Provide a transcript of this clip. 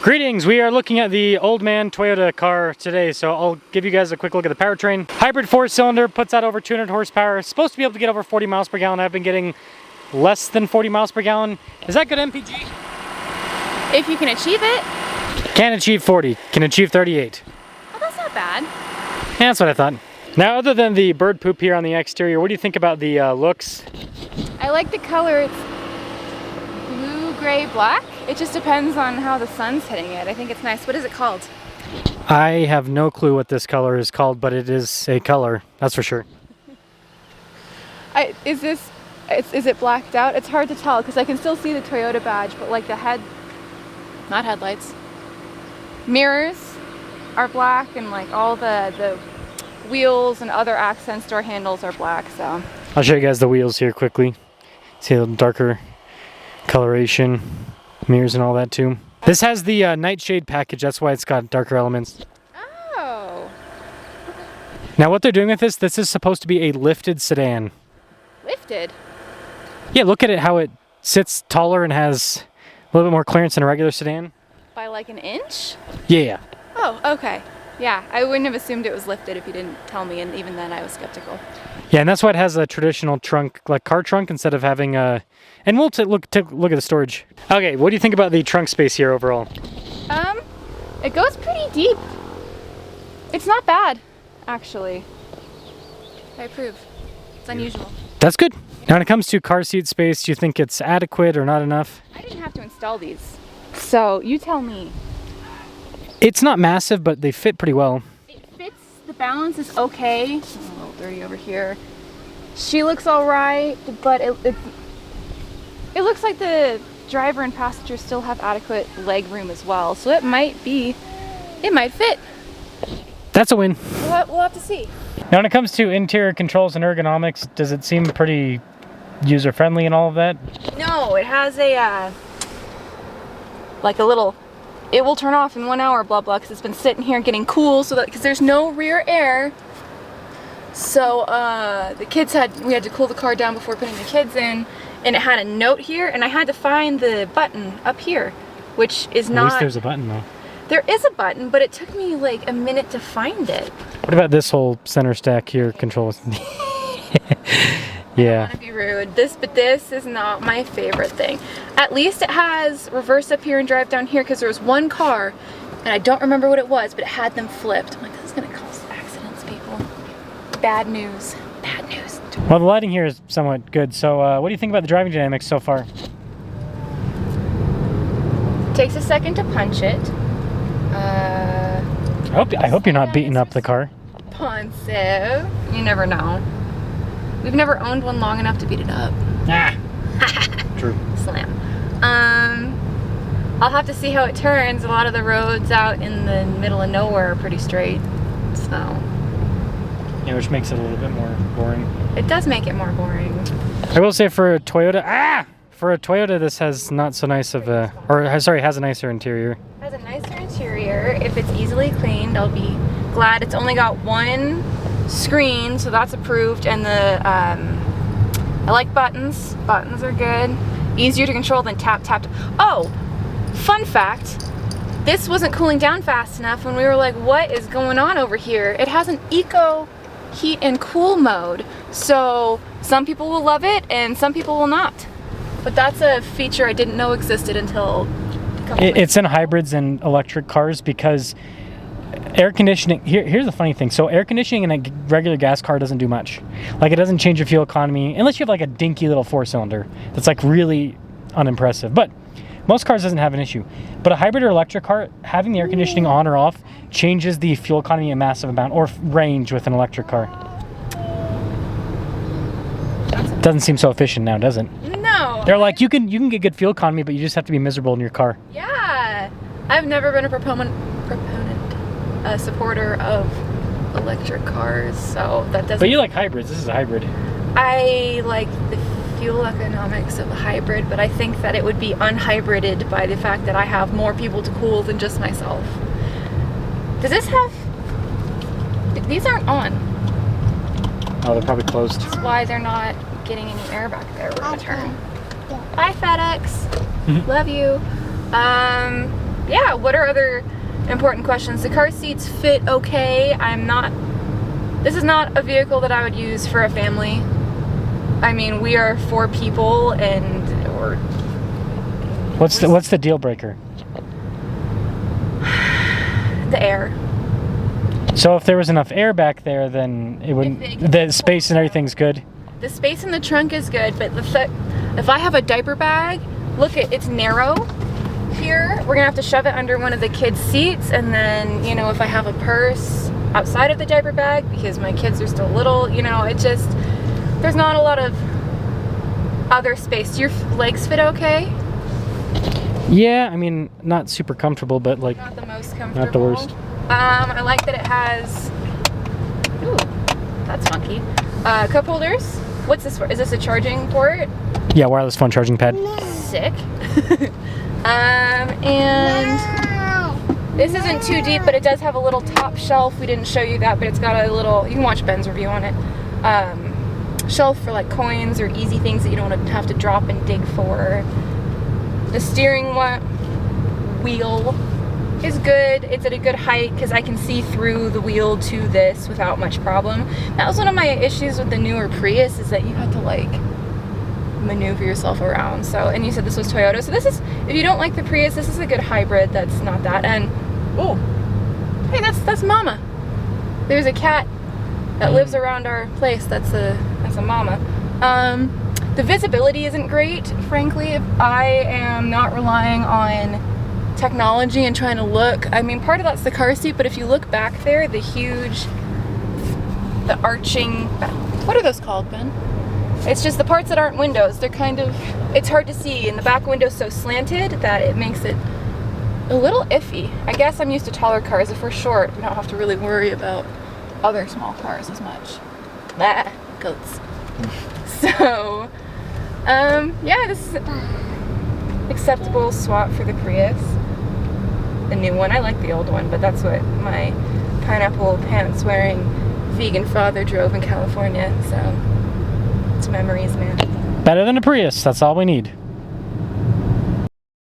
Greetings, we are looking at the old man Toyota car today, so I'll give you guys a quick look at the powertrain. Hybrid 4-cylinder, puts out over 200 horsepower, it's supposed to be able to get over 40 miles per gallon. I've been getting less than 40 miles per gallon. Is that good MPG? If you can achieve it. Can achieve 40, can achieve 38. Oh, that's not bad. Yeah, that's what I thought. Now, other than the bird poop here on the exterior, what do you think about the looks? I like the color. It's blue, gray, black. It just depends on how the sun's hitting it. I think it's nice. What is it called? I have no clue what this color is called, but it is a color, that's for sure. Is it blacked out? It's hard to tell because I can still see the Toyota badge, but like the not headlights, mirrors are black, and like all the wheels and other accents, door handles are black. So I'll show you guys the wheels here quickly. See the darker coloration, mirrors and all that too. This has the nightshade package, that's why it's got darker elements. Oh. Now what they're doing with this is supposed to be a lifted sedan. Lifted? Yeah, look at it, how it sits taller and has a little bit more clearance than a regular sedan. By like an inch? Yeah. Oh, okay. Yeah, I wouldn't have assumed it was lifted if you didn't tell me, and even then I was skeptical. Yeah, and that's why it has a traditional trunk, like car trunk, instead of having a... And we'll look at the storage. Okay, what do you think about the trunk space here overall? It goes pretty deep. It's not bad, actually. I approve. It's unusual. That's good. Now when it comes to car seat space, do you think it's adequate or not enough? I didn't have to install these, so you tell me. It's not massive, but they fit pretty well. It fits, the balance is okay. It's a little dirty over here. She looks all right, but it looks like the driver and passenger still have adequate leg room as well, so it might fit. That's a win. We'll have to see. Now when it comes to interior controls and ergonomics, does it seem pretty user-friendly and all of that? No, it has a, like a little, it will turn off in 1 hour, blah blah, because it's been sitting here getting cool, so that, because there's no rear air. So we had to cool the car down before putting the kids in, and it had a note here, and I had to find the button up here, which is not... At least there's a button though. There is a button, but it took me like a minute to find it. What about this whole center stack here controls? Yeah. I don't want to be rude, but this is not my favorite thing. At least it has reverse up here and drive down here, because there was one car, and I don't remember what it was, but it had them flipped. I'm like, this is going to cause accidents, people. Bad news. Bad news. Well, the lighting here is somewhat good, so what do you think about the driving dynamics so far? Takes a second to punch it. I hope you're not beating up the car. Responsive. You never know. We've never owned one long enough to beat it up. Ah. True. Slam. I'll have to see how it turns. A lot of the roads out in the middle of nowhere are pretty straight, so. Yeah, which makes it a little bit more boring. It does make it more boring. I will say for a Toyota, this has not so nice of a, has a nicer interior. It has a nicer interior. If it's easily cleaned, I'll be glad. It's only got one screen, so that's approved, and I like buttons. Buttons are good. Easier to control than tap. Oh, fun fact, this wasn't cooling down fast enough when we were like, what is going on over here? It has an eco heat and cool mode, so some people will love it and some people will not. But that's a feature I didn't know existed until a couple It's in hybrids and electric cars because air conditioning, here's the funny thing. So air conditioning in a regular gas car doesn't do much. Like, it doesn't change your fuel economy unless you have like a dinky little 4-cylinder that's like really unimpressive. But most cars doesn't have an issue. But a hybrid or electric car, having the air conditioning on or off changes the fuel economy a massive amount, or range with an electric car. Doesn't seem so efficient now, does it? No. They're like, you can get good fuel economy, but you just have to be miserable in your car. Yeah. I've never been a supporter of electric cars, so that doesn't... But you like hybrids. This is a hybrid. I like the fuel economics of a hybrid, but I think that it would be unhybrided by the fact that I have more people to cool than just myself. Does this have... These aren't on. Oh, they're probably closed. That's why they're not getting any air back there. We're gonna turn. Bye, FedEx. Love you. yeah, what are other important questions? The car seats fit okay. This is not a vehicle that I would use for a family. I mean, we are 4 people What's the deal breaker? the air. So if there was enough air back there, then it wouldn't. The space and everything's good. The space in the trunk is good, but if I have a diaper bag, look, it's narrow here. We're gonna have to shove it under one of the kids' seats, and then, you know, if I have a purse outside of the diaper bag because my kids are still little, you know, there's not a lot of other space. Do your legs fit okay? Yeah, I mean, not super comfortable, but like Not the most comfortable. not the worst. I like that it has, ooh, that's funky. Cup holders. What's this for? Is this a charging port? Yeah, wireless phone charging pad. Sick. And this isn't too deep, but it does have a little top shelf. We didn't show you that, but it's got a little, you can watch Ben's review on it. Shelf for like coins or easy things that you don't want to have to drop and dig for. The steering wheel is good. It's at a good height because I can see through the wheel to this without much problem. That was one of my issues with the newer Prius, is that you had to like maneuver yourself around. So, and you said this was Toyota. So this is, if you don't like the Prius, this is a good hybrid that's not that. And, oh, hey, that's Mama. There's a cat that lives around our place. That's a Mama. The visibility isn't great, frankly. I am not relying on technology and trying to look. I mean, part of that's the car seat, but if you look back there, the arching, what are those called, Ben? It's just the parts that aren't windows. They're kind of, it's hard to see, and the back window's so slanted that it makes it a little iffy. I guess I'm used to taller cars. If we're short, we don't have to really worry about other small cars as much. Ah, goats. So, yeah, this is acceptable swap for the Prius. The new one. I like the old one, but that's what my pineapple pants wearing vegan father drove in California. So it's memories, man. Better than a Prius. That's all we need.